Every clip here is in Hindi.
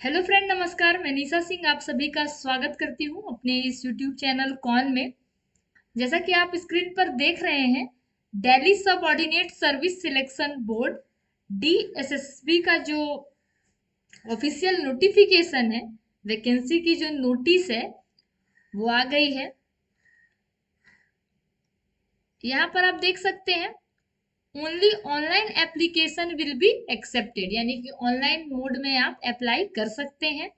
हेलो फ्रेंड, नमस्कार। मैं निशा सिंह आप सभी का स्वागत करती हूँ अपने इस यूट्यूब चैनल कॉन में। जैसा कि आप स्क्रीन पर देख रहे हैं, दिल्ली सब ordinate service selection board DSSB का जो ऑफिशियल नोटिफिकेशन है, वैकेंसी की जो नोटिस है वो आ गई है। यहाँ पर आप देख सकते हैं, only online application will be accepted, यानी कि ऑनलाइन मोड में आप अप्लाई कर सकते हैं।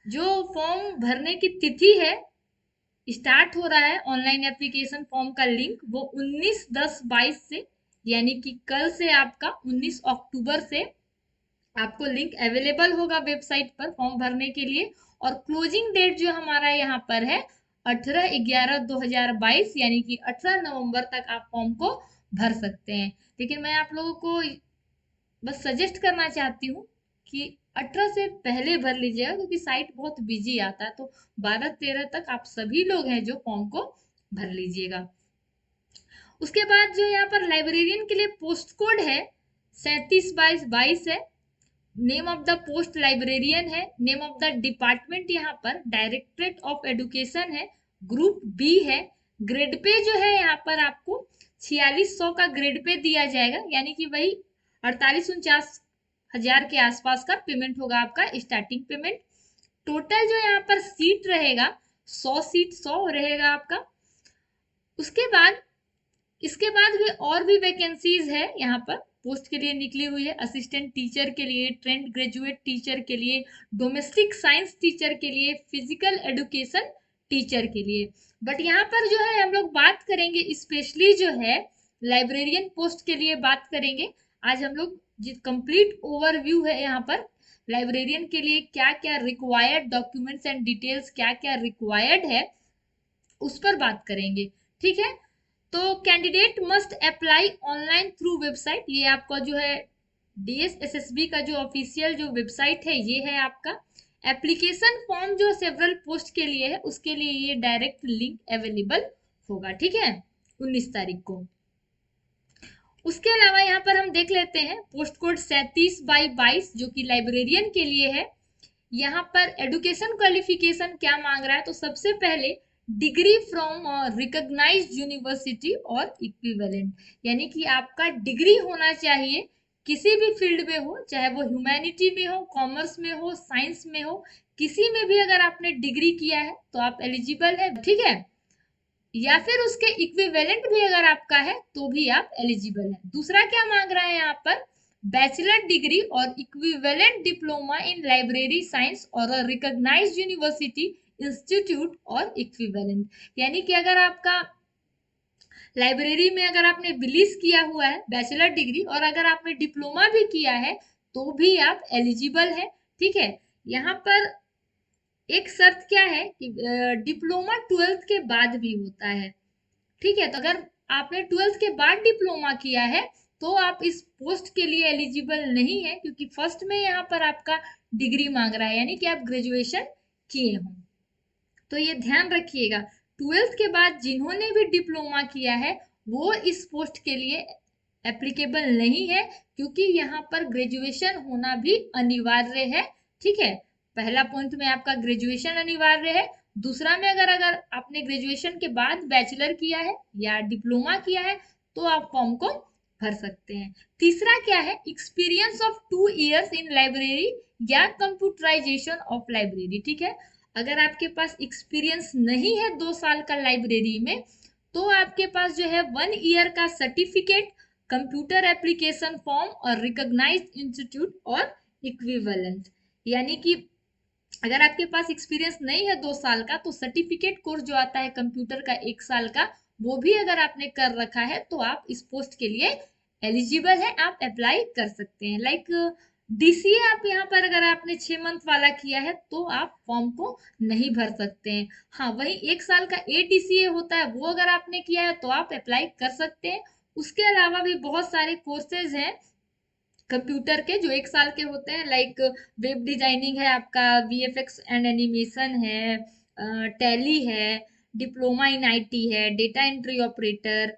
जो फॉर्म भरने की तिथि है, स्टार्ट हो रहा है ऑनलाइन एप्लीकेशन फॉर्म का लिंक, वो 19/10/22 से, यानी कि कल से आपका 19 अक्टूबर से आपको लिंक अवेलेबल होगा वेबसाइट पर फॉर्म भरने के लिए। और क्लोजिंग डेट जो हमारा यहाँ पर है 18/11/2022, यानी कि 18 नवंबर तक आप फॉर्म को भर सकते हैं। लेकिन मैं आप लोगों को बस सजेस्ट करना चाहती हूँ कि 18 से पहले भर लीजिएगा, क्योंकि साइट बहुत बिजी आता है। तो 12-13 तक आप सभी लोग हैं जो फॉर्म को भर लीजिएगा। उसके बाद जो यहाँ पर लाइब्रेरियन के लिए पोस्ट कोड है 37/22 है। Name of the post librarian है। नेम ऑफ द डिपार्टमेंट यहाँ पर डायरेक्टरेट ऑफ एजुकेशन है। ग्रुप बी है। ग्रेड पे जो है यहाँ पर आपको 4600 का ग्रेड पे दिया जाएगा, यानी कि वही 48-49 हजार के आसपास का पेमेंट होगा आपका स्टार्टिंग पेमेंट। टोटल जो यहाँ पर सीट रहेगा 100 सीट 100 रहेगा आपका। उसके बाद इसके बाद भी और भी वैकेंसीज है यहाँ पर पोस्ट के लिए निकली हुई है। असिस्टेंट टीचर के लिए, ट्रेंड ग्रेजुएट टीचर के लिए, डोमेस्टिक साइंस टीचर के लिए, फिजिकल एडुकेशन टीचर के लिए। बट यहाँ पर जो है हम लोग बात करेंगे स्पेशली जो है लाइब्रेरियन पोस्ट के लिए बात करेंगे। आज हम लोग जो कंप्लीट ओवरव्यू है यहाँ पर लाइब्रेरियन के लिए क्या क्या रिक्वायर्ड डॉक्यूमेंट्स एंड डिटेल्स क्या क्या रिक्वायर्ड है उस पर बात करेंगे। ठीक है, तो candidate must apply online through website. ये आपका जो है DSSB का जो ऑफिशियल जो वेबसाइट है ये है आपका। एप्लीकेशन फॉर्म जो सेवरल पोस्ट के लिए है उसके लिए ये डायरेक्ट लिंक अवेलेबल होगा। ठीक है, 19 तारीख को। उसके अलावा यहाँ पर हम देख लेते हैं पोस्ट कोड 37/22 जो कि लाइब्रेरियन के लिए है। यहाँ पर एडुकेशन क्वालिफिकेशन क्या मांग रहा है, तो सबसे पहले डिग्री फ्रॉम रिकॉग्नाइज्ड यूनिवर्सिटी और इक्विवेलेंट, यानी कि आपका डिग्री होना चाहिए किसी भी फील्ड में हो, चाहे वो ह्यूमैनिटी में हो, कॉमर्स में हो, साइंस में हो, किसी में भी अगर आपने डिग्री किया है तो आप एलिजिबल है। ठीक है, या फिर उसके इक्विवेलेंट भी अगर आपका है तो भी आप एलिजिबल है। दूसरा क्या मांग रहा है यहाँ पर, बैचलर डिग्री और equivalent diploma in library science और रिकॉग्नाइज्ड यूनिवर्सिटी इंस्टीट्यूट और इक्विवेलेंट, यानी कि अगर आपका लाइब्रेरी में अगर आपने बिलीज किया हुआ है बैचलर डिग्री और अगर आपने डिप्लोमा भी किया है तो भी आप एलिजिबल है। ठीक है, यहाँ पर एक शर्त क्या है कि डिप्लोमा 12th के बाद भी होता है। ठीक है, तो अगर आपने 12th के बाद डिप्लोमा किया है तो आप इस पोस्ट के लिए एलिजिबल नहीं है, क्योंकि फर्स्ट में यहाँ पर आपका डिग्री मांग रहा है, यानी कि आप ग्रेजुएशन किए हो। तो ये ध्यान रखिएगा, 12th के बाद जिन्होंने भी डिप्लोमा किया है वो इस पोस्ट के लिए एप्लीकेबल नहीं है, क्योंकि यहाँ पर ग्रेजुएशन होना भी अनिवार्य है। ठीक है, पहला पॉइंट में आपका ग्रेजुएशन अनिवार्य है। दूसरा में अगर अगर आपने ग्रेजुएशन के बाद बैचलर किया है या डिप्लोमा किया है तो आप फॉर्म को भर सकते हैं। तीसरा क्या है, experience of 2 years in library या कंप्यूटराइजेशन ऑफ लाइब्रेरी। ठीक है, अगर आपके पास एक्सपीरियंस नहीं है 2 साल का लाइब्रेरी में तो आपके पास जो है 1 year का सर्टिफिकेट, कंप्यूटर एप्लीकेशन फॉर्म और रिकॉग्नाइज्ड इंस्टीट्यूट और इक्विवेलेंट, यानी कि अगर आपके पास एक्सपीरियंस नहीं है 2 साल का तो सर्टिफिकेट कोर्स जो आता है कंप्यूटर का 1 साल का वो भी अगर आपने कर रखा है तो आप इस पोस्ट के लिए एलिजिबल है, आप अप्लाई कर सकते हैं। लाइक DCA आप यहाँ पर अगर आपने 6 मंथ वाला किया है तो आप फॉर्म को नहीं भर सकते हैं। हाँ, वही 1 साल का ADCA होता है, वो अगर आपने किया है तो आप अप्लाई कर सकते हैं। उसके अलावा भी बहुत सारे कोर्सेज हैं कंप्यूटर के जो 1 साल के होते हैं, लाइक वेब डिजाइनिंग है आपका, VFX एंड एनिमेशन है, टैली है, डिप्लोमा इन IT है, data entry operator,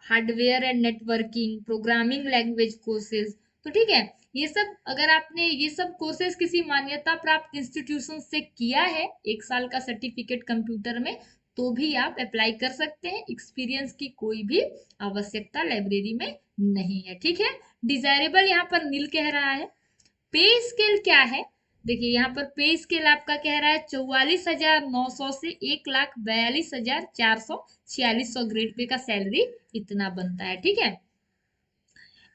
hardware and networking, programming language courses. तो ठीक है, ये सब अगर आपने ये सब कोर्सेज किसी मान्यता प्राप्त इंस्टीट्यूशन से किया है 1 साल का सर्टिफिकेट कंप्यूटर में, तो भी आप अप्लाई कर सकते हैं। एक्सपीरियंस की कोई भी आवश्यकता लाइब्रेरी में नहीं है। ठीक है, डिजायरेबल यहाँ पर नील कह रहा है। पे स्केल क्या है, देखिए यहाँ पर पे स्केल आपका कह रहा है 44,900 से 1,42,400 4600 ग्रेड पे का सैलरी इतना बनता है। ठीक है,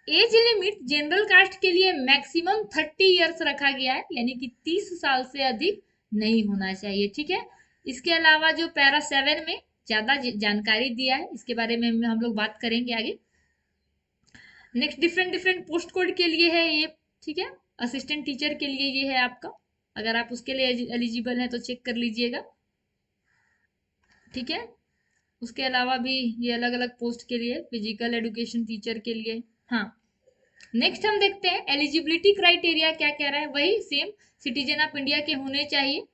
एज लिमिट जनरल कास्ट के लिए मैक्सिमम 30 इयर्स रखा गया है, यानी कि 30 साल से अधिक नहीं होना चाहिए। ठीक है, इसके अलावा जो पैरा 7 में ज्यादा जानकारी दिया है, इसके बारे में हम लोग बात करेंगे आगे। Next different different post code के लिए है ये। ठीक है, असिस्टेंट टीचर के लिए ये है आपका, अगर आप उसके लिए एलिजिबल हैं तो चेक कर लीजिएगा। ठीक है, उसके अलावा भी ये अलग अलग पोस्ट के लिए, फिजिकल एजुकेशन टीचर के लिए। हाँ, नेक्स्ट हम देखते हैं एलिजिबिलिटी क्राइटेरिया क्या कह रहा है, वही सेम, सिटीजन ऑफ इंडिया के होने चाहिए।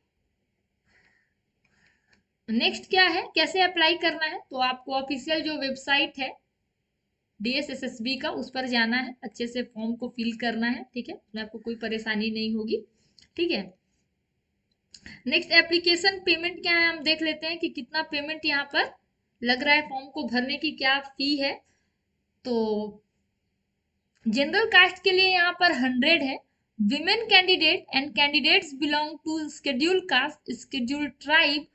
नेक्स्ट क्या है, कैसे अप्लाई करना है, तो आपको ऑफिशियल जो वेबसाइट है DSSSB का, उस पर जाना है, अच्छे से फॉर्म को फिल करना है। ठीक है, उसमें आपको कोई परेशानी नहीं होगी। ठीक है, नेक्स्ट एप्लीकेशन पेमेंट क्या है, हम देख लेते हैं कि कितना पेमेंट यहाँ पर लग रहा है, फॉर्म को भरने की क्या फी है। तो जनरल कास्ट के लिए यहाँ पर 100 है। Women candidate and candidates belong to schedule caste, schedule tribe,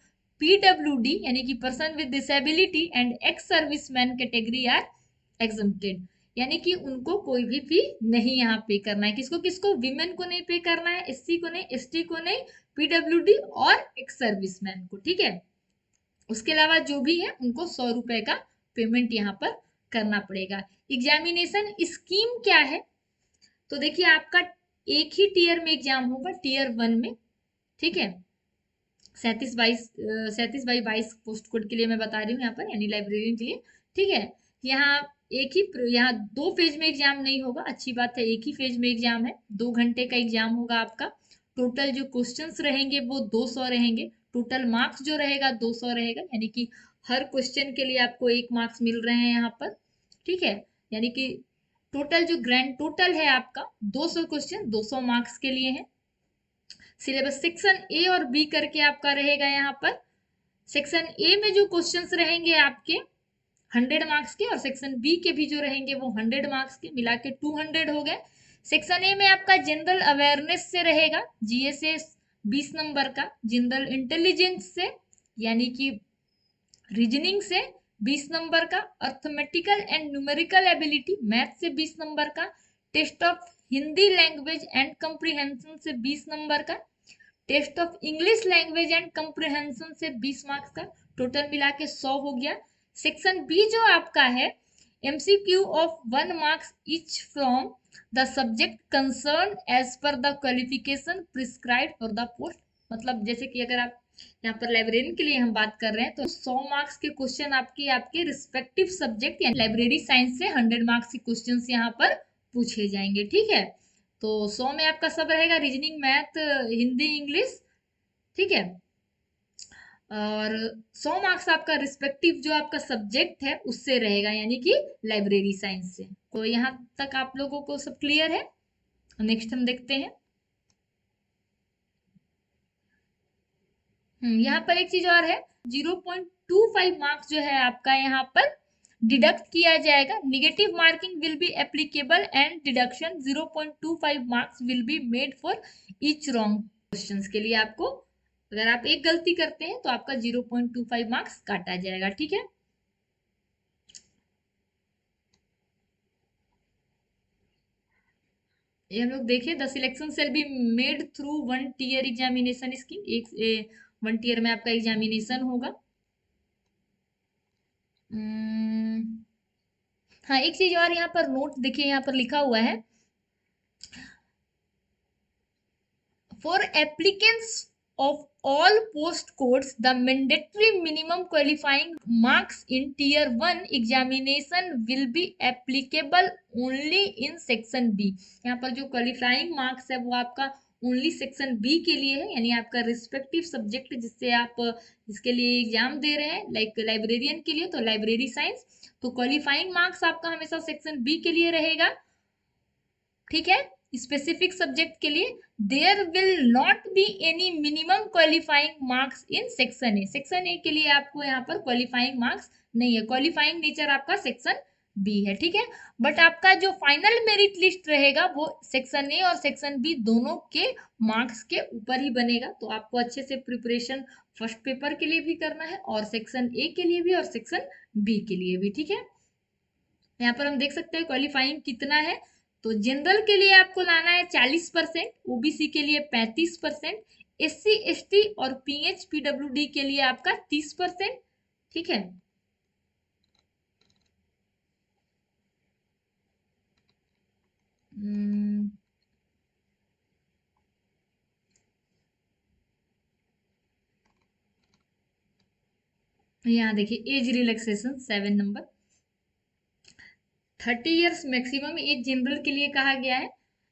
PWD यानी कि person with disability and ex serviceman category are exempted, यानी कि उनको कोई भी फी नहीं यहाँ पे करना है। किसको किसको, विमेन को नहीं पे करना है, SC को नहीं, ST को नहीं, PWD और एक्स सर्विसमैन को। ठीक है, उसके अलावा जो भी है उनको 100 रुपए का पेमेंट यहाँ पर करना पड़ेगा। एग्जामिनेशन स्कीम क्या है, तो देखिए आपका एक ही टीयर में एग्जाम होगा, टीयर 1 में। ठीक है, 37/22 पोस्ट कोड के लिए मैं बता रही हूँ यहाँ पर, यानी लाइब्रेरियन के लिए। ठीक है, यहाँ यहाँ 2 फेज में एग्जाम नहीं होगा, अच्छी बात है, एक ही फेज में एग्जाम है, 2 घंटे का एग्जाम होगा आपका। टोटल जो क्वेश्चंस रहेंगे वो 200 रहेंगे, टोटल मार्क्स जो रहेगा 200 रहेगा, यानी कि हर क्वेश्चन के लिए आपको 1 मार्क्स मिल रहे हैं यहाँ पर। ठीक है, यानी कि टोटल जो ग्रैंड टोटल है आपका 200 क्वेश्चन 200 मार्क्स के लिए है। सिलेबस सेक्शन ए और बी करके आपका रहेगा यहाँ पर। सेक्शन ए में जो क्वेश्चंस रहेंगे आपके 100 मार्क्स के, और सेक्शन बी के भी जो रहेंगे वो 100 मार्क्स के, मिला के 200 हो गए। सेक्शन ए में आपका जनरल अवेयरनेस से रहेगा, GS से 20 नंबर का, जनरल इंटेलिजेंस से यानी कि रीजनिंग से 20 नंबर का, arithmetical and numerical ability math से 20 नंबर का, test of Hindi language and comprehension से 20 नंबर का, test of English language and comprehension से 20 मार्क्स का, टोटल मिला के 100 हो गया। सेक्शन बी जो आपका है, MCQ of 1 marks each from the subject concern as per the qualification prescribed for the post, मतलब जैसे कि अगर आप यहाँ पर लाइब्रेरियन के लिए हम बात कर रहे हैं तो 100 मार्क्स के क्वेश्चन आपके रिस्पेक्टिव सब्जेक्ट, यानी लाइब्रेरी साइंस से 100 मार्क्स के क्वेश्चन यहाँ पर पूछे जाएंगे। ठीक है, तो 100 में आपका सब रहेगा, रीजनिंग, मैथ, हिंदी, इंग्लिश। ठीक है, और 100 मार्क्स आपका रिस्पेक्टिव जो आपका सब्जेक्ट है उससे रहेगा, यानी कि लाइब्रेरी साइंस से। तो यहाँ तक आप लोगों को सब क्लियर है। नेक्स्ट हम देखते हैं, यहाँ पर एक चीज और है, 0.25 मार्क्स जो है आपका यहाँ पर डिडक्ट किया जाएगा। Negative marking will be applicable and deduction 0.25 marks will be made for each wrong questions के लिए। आपको अगर आप एक गलती करते हैं तो आपका 0.25 मार्क्स काटा जाएगा। ठीक है, ये हम लोग देखें, the selection cell be made through 1 tier examination scheme, एक 1 टीयर में आपका एग्जामिनेशन होगा। हाँ, एक चीज और यहाँ पर नोट देखिए, यहाँ पर लिखा हुआ है, for applicants of all post codes the mandatory minimum qualifying marks in tier 1 examination will be applicable only in section B। यहाँ पर जो क्वालिफाइंग मार्क्स है वो आपका ओनली सेक्शन बी के लिए है, यानी आपका रिस्पेक्टिव सब्जेक्ट जिससे आप इसके लिए एग्जाम दे रहे हैं, लाइक लाइब्रेरियन के लिए तो लाइब्रेरी साइंस, तो क्वालिफाइंग मार्क्स आपका हमेशा सेक्शन बी के लिए रहेगा। ठीक है, स्पेसिफिक सब्जेक्ट के लिए there will not be any minimum qualifying marks in section A. Section A के लिए आपको यहाँ पर क्वालिफाइंग मार्क्स नहीं है, क्वालिफाइंग नेचर आपका सेक्शन बी है, ठीक है। बट आपका जो फाइनल मेरिट लिस्ट रहेगा वो सेक्शन ए और सेक्शन बी दोनों के मार्क्स के ऊपर ही बनेगा। तो आपको अच्छे से प्रिपरेशन फर्स्ट पेपर के लिए भी करना है और सेक्शन ए के लिए भी और सेक्शन बी के लिए भी, ठीक है। यहाँ पर हम देख सकते हैं क्वालिफाइंग कितना है। तो जनरल के लिए आपको लाना है 40%, ओबीसी के लिए 35%, एससी एसटी और पीएच पीडब्ल्यूडी के लिए आपका 30%, ठीक है। यहाँ देखिए age relaxation 7 number, 30 years maximum age general के लिए कहा गया है।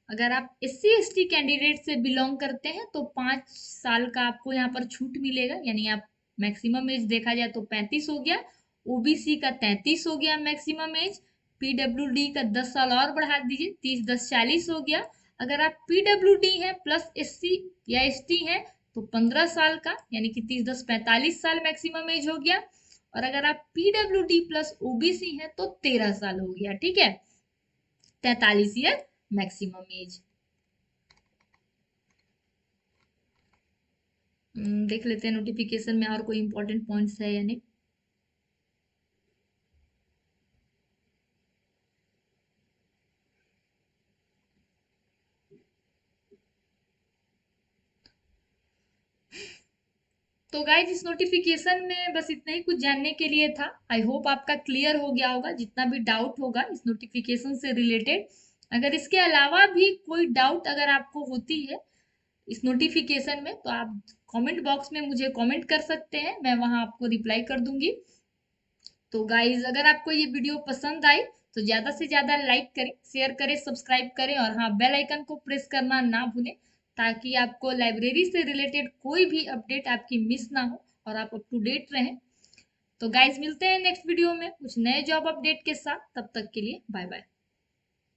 अगर आप एससी एसटी कैंडिडेट से बिलोंग करते हैं तो 5 साल का आपको यहाँ पर छूट मिलेगा, यानी आप मैक्सिमम एज देखा जाए तो 35 हो गया, ओबीसी का 33 हो गया मैक्सिमम एज, पीडब्ल्यूडी का 10 साल और बढ़ा दीजिए, 30 10 40 हो गया। अगर आप पीडब्ल्यूडी हैं प्लस एससी या एसटी हैं तो 15 साल का, यानी कि 30 10 45 साल मैक्सिमम एज हो गया। और अगर आप पीडब्ल्यूडी प्लस ओबीसी हैं तो 13 साल हो गया, ठीक है, 43 ईयर मैक्सिमम एज। देख लेते हैं नोटिफिकेशन में और कोई इंपॉर्टेंट पॉइंट्स है या नहीं। तो गाइज इस नोटिफिकेशन में बस इतना ही कुछ जानने के लिए था। आई होप आपका क्लियर हो गया होगा जितना भी डाउट होगा इस नोटिफिकेशन से रिलेटेड। अगर इसके अलावा भी कोई डाउट अगर आपको होती है इस नोटिफिकेशन में तो आप कमेंट बॉक्स में मुझे कमेंट कर सकते हैं, मैं वहां आपको रिप्लाई कर दूंगी। तो गाइज अगर आपको ये वीडियो पसंद आई तो ज्यादा से ज्यादा लाइक करें, शेयर करें, सब्सक्राइब करें और हाँ बेल आइकन को प्रेस करना ना भूलें ताकि आपको लाइब्रेरी से रिलेटेड कोई भी अपडेट आपकी मिस ना हो और आप अप टू डेट रहें। तो गाइज मिलते हैं नेक्स्ट वीडियो में कुछ नए जॉब अपडेट के साथ, तब तक के लिए बाय बाय।